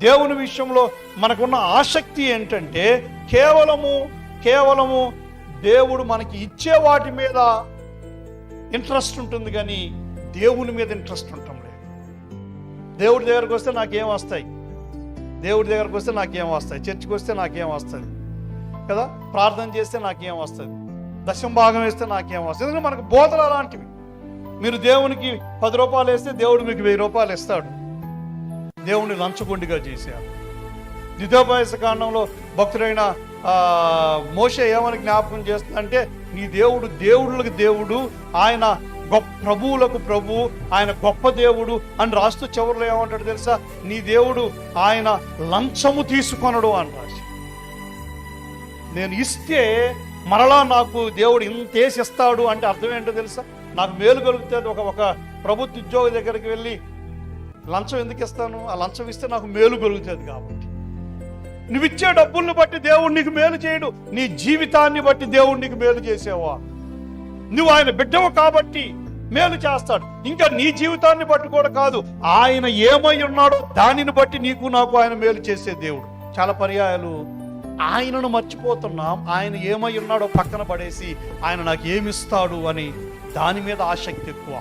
దేవుని విషయంలో మనకున్న ఆసక్తి ఏంటంటే కేవలము దేవుడు మనకి ఇచ్చే వాటి మీద ఇంట్రెస్ట్ ఉంటుంది, కానీ దేవుని మీద ఇంట్రెస్ట్ ఉండటం లేదు. దేవుడి దగ్గరకు వస్తే నాకేం వస్తాయి, దేవుడి దగ్గరకు వస్తే నాకేం వస్తాయి, చర్చికి వస్తే నాకేం వస్తుంది కదా, ప్రార్థన చేస్తే నాకేం వస్తుంది, దశమ భాగం వేస్తే నాకేం వస్తుంది. ఎందుకంటే మనకు బోధలు అలాంటివి. మీరు దేవునికి 10 రూపాయలు వేస్తే దేవుడు మీకు 1000 రూపాయలు ఇస్తాడు. దేవుణ్ణి లంచగొండిగా చేశారు. ద్వితీయోపదేశ కాండంలో భక్తుడైన మోషే ఏమని జ్ఞాపకం చేస్తుందంటే, నీ దేవుడు దేవుళ్ళకి దేవుడు, ఆయన గొప్ప ప్రభువులకు ప్రభు, ఆయన గొప్ప దేవుడు అని రాస్తూ చివరిలో ఏమంటాడు తెలుసా, నీ దేవుడు ఆయన లంచము తీసుకొనడు అని రాసి. నేను ఇస్తే మరలా నాకు దేవుడు ఇంతేసి ఇస్తాడు అంటే అర్థం ఏంటో తెలుసా, నాకు మేలు కలుగుతుంది. ఒక ప్రభుత్వ ఉద్యోగి దగ్గరికి వెళ్ళి లంచం ఎందుకు ఇస్తాను, ఆ లంచం ఇస్తే నాకు మేలు కలుగుతుంది కాబట్టి. నువ్వు ఇచ్చే డబ్బుల్ని బట్టి దేవుడు నీకు మేలు చేయడు, నీ జీవితాన్ని బట్టి దేవుడు నీకు మేలు చేసేవా. నువ్వు ఆయన బిడ్డవు కాబట్టి మేలు చేస్తాడు. ఇంకా నీ జీవితాన్ని బట్టి కూడా కాదు, ఆయన ఏమై ఉన్నాడో దానిని బట్టి నీకు నాకు ఆయన మేలు చేసే దేవుడు. చాలా పర్యాయాలు ఆయనను మర్చిపోతున్నాం, ఆయన ఏమై ఉన్నాడో పక్కన పడేసి ఆయన నాకు ఏమిస్తాడు అని దాని మీద ఆసక్తి ఎక్కువ.